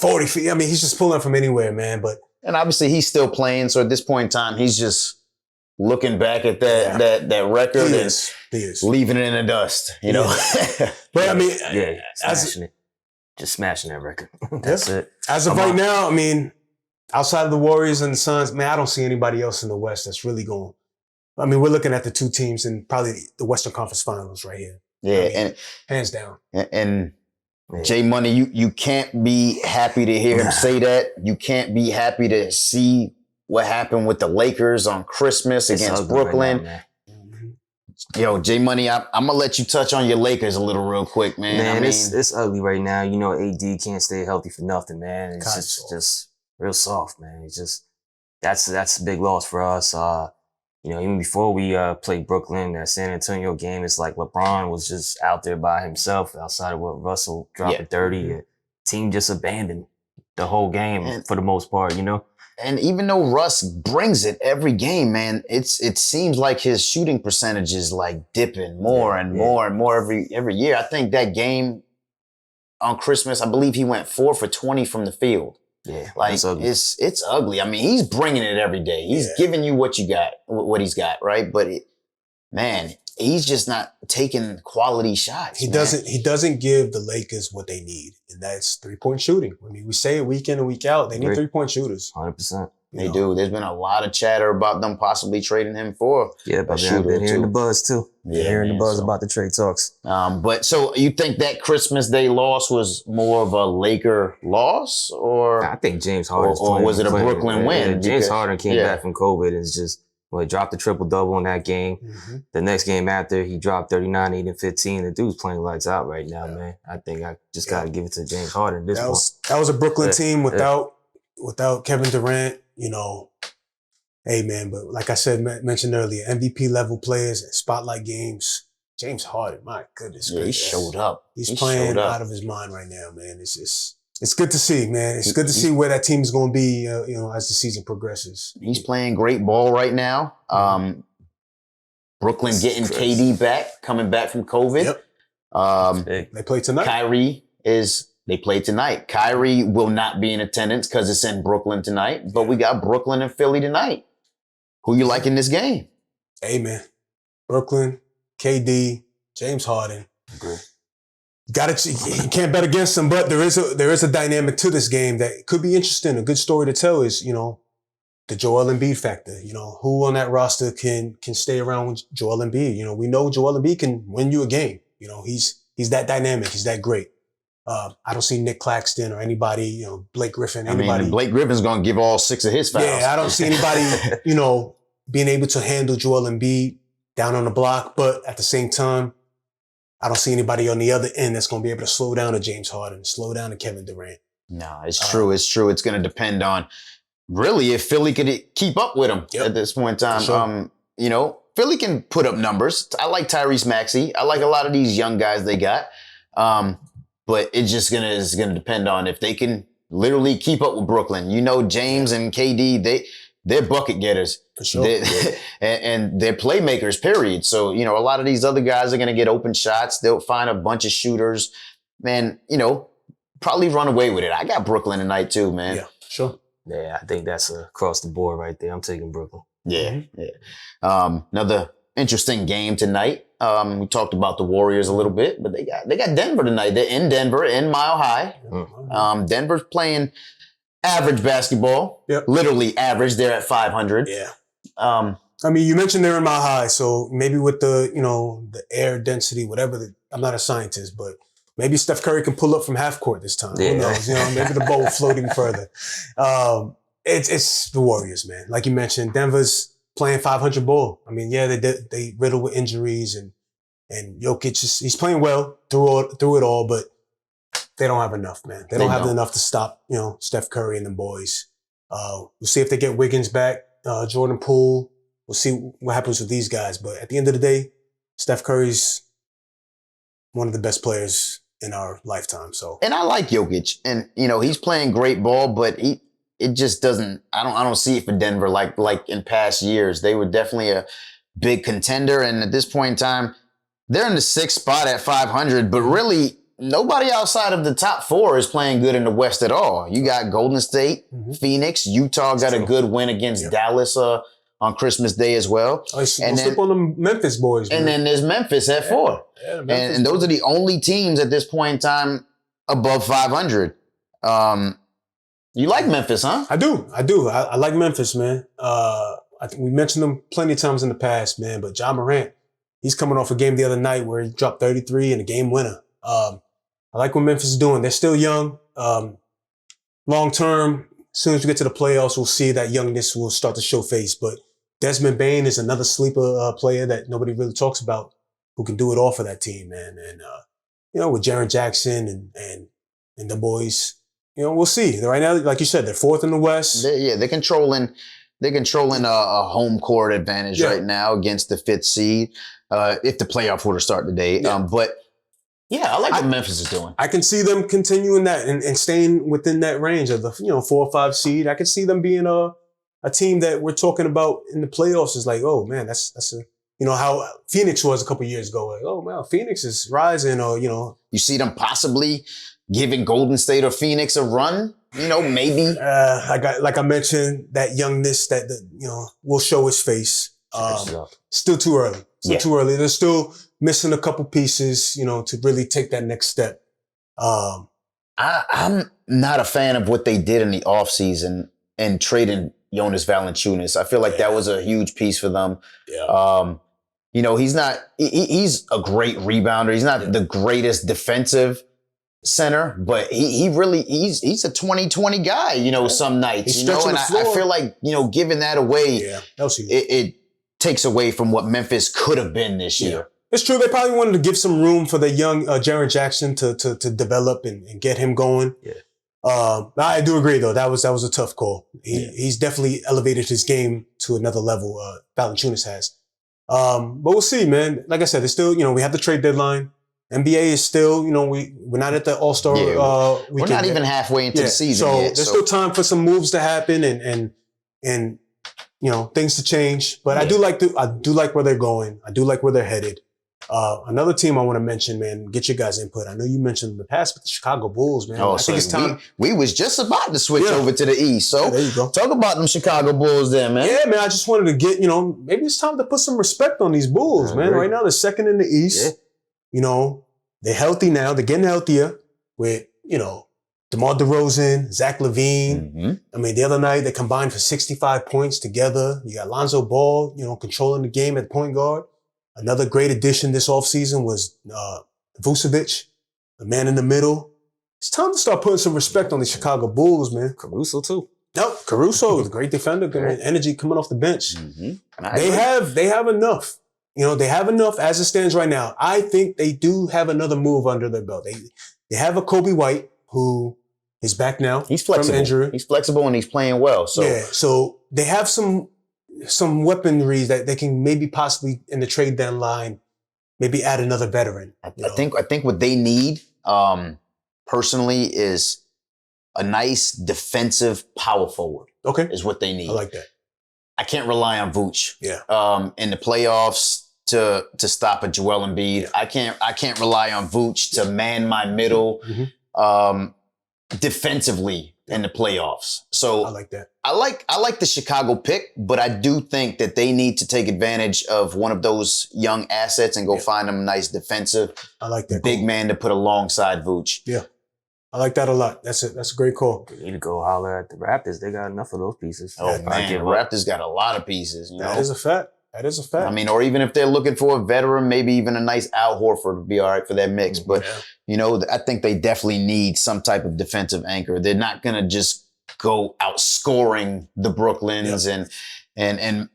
40 feet. I mean, he's just pulling up from anywhere, man. And obviously he's still playing, so at this point in time, he's just looking back at that record he is. Leaving it in the dust, know. But I mean, just smashing that record. That's it. As of right now, I mean, outside of the Warriors and the Suns, man, I don't see anybody else in the West that's really going. I mean, we're looking at the 2 teams in probably the Western Conference Finals right here. Yeah, and hands down. And J Money, you can't be happy to hear him say that. You can't be happy to see what happened with the Lakers on Christmas against Brooklyn. Right now, J Money, I'm gonna let you touch on your Lakers a little real quick, man. Man, I mean, it's ugly right now. AD can't stay healthy for nothing, man. It's just real soft, man. It's just that's a big loss for us. Even before we played Brooklyn, that San Antonio game, it's like LeBron was just out there by himself outside of what Russell dropping 30. Team just abandoned the whole game for the most part, And even though Russ brings it every game, man, it seems like his shooting percentage is like dipping more and more every year. I think that game on Christmas, I believe he went 4 for 20 from the field. Yeah, like it's ugly. I mean, he's bringing it every day. He's giving you what he's got, right? But he's just not taking quality shots. He doesn't give the Lakers what they need, and that's 3-point shooting. I mean, we say it week in and week out. They need 3-point shooters. 100%. They do. There's been a lot of chatter about them possibly trading him for a shooter. I've been hearing the buzz too. Hearing the buzz about the trade talks. But so you think that Christmas Day loss was more of a Laker loss, or I think James Harden, or was it a Brooklyn win? Yeah, James Harden came back from COVID and just dropped the triple-double in that game. The next game after, he dropped 39, 8, and 15. The dude's playing lights out right now, man. I think I just got to give it to James Harden at this point. That was a Brooklyn team without Kevin Durant, Hey, man, but like I said, mentioned earlier, MVP level players, spotlight games. James Harden, my goodness. Yeah, he showed up. He's playing out of his mind right now, man. It's good to see, man. It's good to see where that team is going to be, as the season progresses. He's playing great ball right now. Brooklyn getting KD back, coming back from COVID. Yep. They play tonight. They play tonight. Kyrie will not be in attendance because it's in Brooklyn tonight, but we got Brooklyn and Philly tonight. Who you like in this game? Hey, man. Brooklyn, KD, James Harden. Good. You can't bet against them, but there is a dynamic to this game that could be interesting. A good story to tell is, the Joel Embiid factor. Who on that roster can stay around with Joel Embiid? We know Joel Embiid can win you a game. He's that dynamic. He's that great. I don't see Nick Claxton or anybody, Blake Griffin, anybody. I mean, Blake Griffin's going to give all 6 of his fouls. Yeah, I don't see anybody, being able to handle Joel Embiid down on the block. But at the same time, I don't see anybody on the other end that's going to be able to slow down to James Harden, slow down to Kevin Durant. No, it's true. It's true. It's going to depend on really if Philly could keep up with him at this point in time. Sure. Philly can put up numbers. I like Tyrese Maxey. I like a lot of these young guys they got. But it's just is gonna depend on if they can literally keep up with Brooklyn. James and KD, they're bucket getters. For sure. And they're playmakers, period. So, a lot of these other guys are going to get open shots. They'll find a bunch of shooters and, probably run away with it. I got Brooklyn tonight too, man. Yeah, sure. Yeah, I think that's across the board right there. I'm taking Brooklyn. Yeah, yeah. Another interesting game tonight. We talked about the Warriors a little bit, but they got Denver tonight. They're in Denver, in Mile High. Denver's playing average basketball. Yep. Literally average. They're at 500. Yeah. I mean, you mentioned they're in Mile High, so maybe with the, the air density, whatever. I'm not a scientist, but maybe Steph Curry can pull up from half court this time. Who knows? Maybe the ball will float even further. It's the Warriors, man. Like you mentioned, Denver's playing 500 ball. I mean, yeah, they riddled with injuries and Jokic he's playing well through it all, but they don't have enough, man. They don't have enough to stop, Steph Curry and the boys. We'll see if they get Wiggins back, Jordan Poole. We'll see what happens with these guys. But at the end of the day, Steph Curry's one of the best players in our lifetime. So, and I like Jokic, and he's playing great ball, but it just doesn't. I don't see it for Denver like in past years. They were definitely a big contender, and at this point in time, they're in the 6th spot at 500. But really, nobody outside of the top 4 is playing good in the West at all. You got Golden State, Phoenix, Utah got a good win against Dallas on Christmas Day as well. And then on the Memphis boys, man. And then there's Memphis at 4. Yeah, and those are the only teams at this point in time above 500. You like Memphis, huh? I do. I like Memphis, man. I think we mentioned them plenty of times in the past, man. But Ja Morant, he's coming off a game the other night where he dropped 33 and a game winner. I like what Memphis is doing. They're still young. Long term, as soon as we get to the playoffs, we'll see that youngness will start to show face. But Desmond Bane is another sleeper player that nobody really talks about who can do it all for that team, man. And, with Jaren Jackson and the boys, we'll see. Right now, like you said, they're 4th in the West. They're controlling a home court advantage right now against the 5th seed if the playoff were to start today. Yeah. I like what Memphis is doing. I can see them continuing that and staying within that range of the 4 or 5 seed. I can see them being a team that we're talking about in the playoffs is like, oh man, that's a how Phoenix was a couple years ago. Like, oh man, Phoenix is rising, or you see them possibly giving Golden State or Phoenix a run. Maybe. Like I mentioned, that youngness that will show his face. Still too early. Too early. They're still missing a couple pieces, to really take that next step. I'm not a fan of what they did in the offseason and trading Jonas Valanciunas. I feel like that was a huge piece for them. Yeah. He's a great rebounder. He's not the greatest defensive center, but he's a 20-20 guy, some nights, and I feel like, giving that away, it takes away from what Memphis could have been this year. It's true. They probably wanted to give some room for the young Jaren Jackson to develop and get him going. Yeah. I do agree though. That was a tough call. He's definitely elevated his game to another level. Valanciunas has. But we'll see, man. Like I said, it's still, we have the trade deadline. NBA is still, we're not at the All-Star weekend. We're not even halfway into the season yet. There's still time for some moves to happen and things to change. But I do like where they're going. I do like where they're headed. Another team I want to mention, man, get your guys' input. I know you mentioned in the past, but the Chicago Bulls, man. I think it's time. We was just about to switch over to the East. So there you go. Talk about them Chicago Bulls there, man. Yeah, man. I just wanted to get, maybe it's time to put some respect on these Bulls, man. Right now, they're 2nd in the East. Yeah. They're healthy now. They're getting healthier with, DeMar DeRozan, Zach LaVine. Mm-hmm. I mean, the other night they combined for 65 points together. You got Lonzo Ball, controlling the game at point guard. Another great addition this offseason was Vucevic, the man in the middle. It's time to start putting some respect on the Chicago Bulls, man. Caruso, too. No, Caruso, the great defender, energy coming off the bench. Mm-hmm. They have enough. They have enough as it stands right now. I think they do have another move under their belt. They have a Kobe White who is back now. He's flexible. From injury. He's flexible and he's playing well. So they have some weaponry that they can maybe possibly in the trade deadline, maybe add another veteran. I think what they need, personally, is a nice defensive power forward. Okay. Is what they need. I like that. can't rely on Vooch. Yeah. In the playoffs to stop a Joel Embiid. Yeah. I can't rely on Vooch to man my middle defensively in the playoffs. So I like that. I like the Chicago pick, but I do think that they need to take advantage of one of those young assets and go find them a nice defensive I like that big call. man to put alongside Vooch. Yeah. I like that a lot. That's a great call. You need to go holler at the Raptors. They got enough of those pieces. Oh man, the Raptors got a lot of pieces. That is a fact. That is a fact. I mean, or even if they're looking for a veteran, maybe even a nice Al Horford would be all right for that mix. But, I think they definitely need some type of defensive anchor. They're not going to just go outscoring the Brooklyns and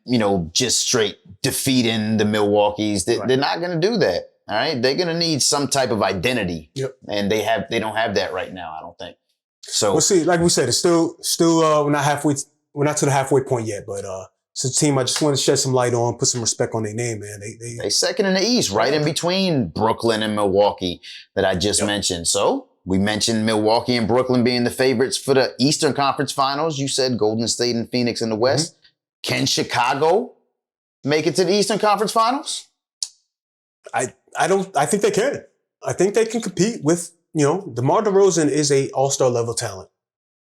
just straight defeating the Milwaukees. They're not going to do that. All right. They're going to need some type of identity. Yep. And they don't have that right now, I don't think. So we'll see. Like we said, it's still we're not to the halfway point yet, but it's a team I just want to shed some light on, put some respect on their name, man. They second in the East, right in between Brooklyn and Milwaukee that I just mentioned. So we mentioned Milwaukee and Brooklyn being the favorites for the Eastern Conference Finals. You said Golden State and Phoenix in the West. Can Chicago make it to the Eastern Conference Finals? I think they can. I think they can compete with, DeMar DeRozan is a all-star level talent.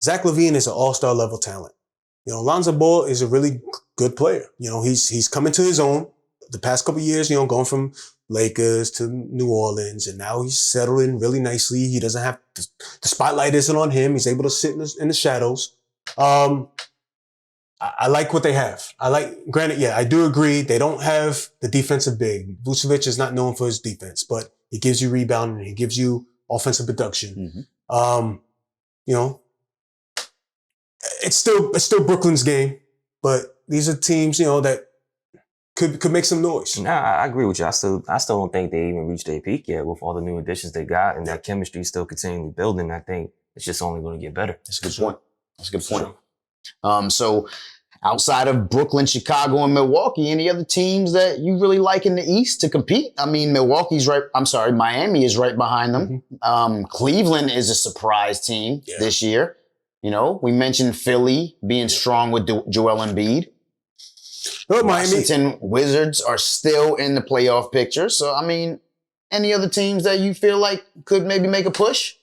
Zach LaVine is an all-star level talent. Lonzo Ball is a really good player. He's coming to his own the past couple of years, going from Lakers to New Orleans, and now he's settled in really nicely. He doesn't have the spotlight isn't on him. He's able to sit in the shadows. I like what they have. Granted, I do agree they don't have the defensive big. Vucevic is not known for his defense, but he gives you rebounding. He gives you offensive production. It's still Brooklyn's game, but these are teams, that could make some noise. Nah, I agree with you. I still don't think they even reached their peak yet with all the new additions they got, and that chemistry still continually building. I think it's just only going to get better. That's a good point. So outside of Brooklyn, Chicago, and Milwaukee, any other teams that you really like in the East to compete? I mean, Miami is right behind them. Cleveland is a surprise team this year. We mentioned Philly being strong with Joel Embiid. Washington Wizards are still in the playoff picture. So, I mean, any other teams that you feel like could maybe make a push?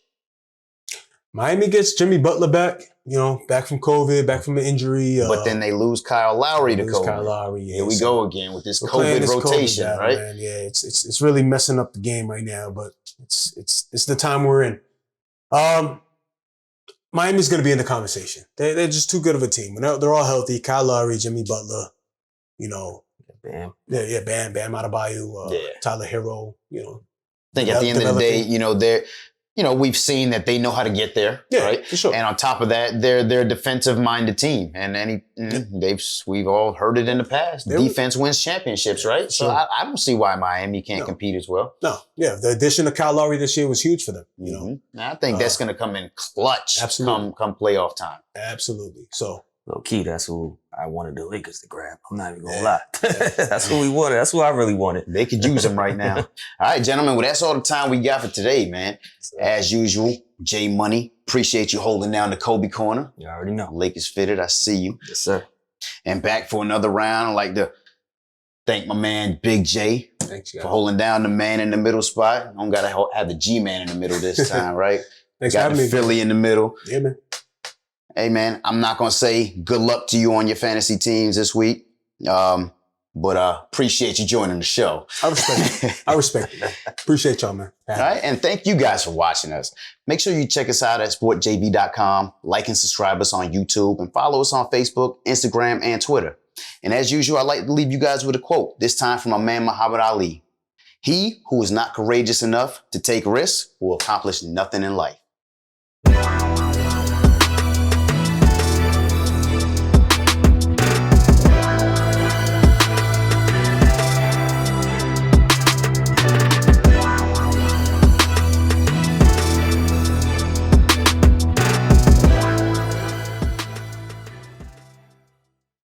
Miami gets Jimmy Butler back, back from COVID, back from an injury. But then they lose Kyle Lowry to COVID. Kyle Lowry, Here we go again with this COVID rotation, battle, right? Man. Yeah, it's really messing up the game right now, but it's the time we're in. Miami's going to be in the conversation. They're just too good of a team. They're all healthy. Kyle Lowry, Jimmy Butler, Bam. Bam Adebayo, Tyler Hero, I think at the end of the day, we've seen that they know how to get there, right? For sure. And on top of that, they're a defensive-minded team, and we've all heard it in the past. Defense wins championships, right? So I don't see why Miami can't compete as well. No, the addition of Kyle Lowry this year was huge for them. I think that's going to come in clutch. Absolutely. Come playoff time. Absolutely. So. Low key, that's who I wanted the Lakers to grab. I'm not even gonna lie. That's who we wanted. That's who I really wanted. They could use him right now. All right, gentlemen. Well, that's all the time we got for today, man. As usual, J Money. Appreciate you holding down the Kobe Corner. You already know. Lakers fitted. I see you. Yes, sir. And back for another round. I'd like to thank my man Big J for holding down the man in the middle spot. I don't gotta have the G man in the middle this time, right? Thanks for having me. Philly in the middle. Yeah, man. Hey, man, I'm not going to say good luck to you on your fantasy teams this week, but appreciate you joining the show. I respect it. Man. Appreciate y'all, man. All right, and thank you guys for watching us. Make sure you check us out at sportjv.com, like and subscribe us on YouTube, and follow us on Facebook, Instagram, and Twitter. And as usual, I'd like to leave you guys with a quote, this time from my man Muhammad Ali. He who is not courageous enough to take risks will accomplish nothing in life.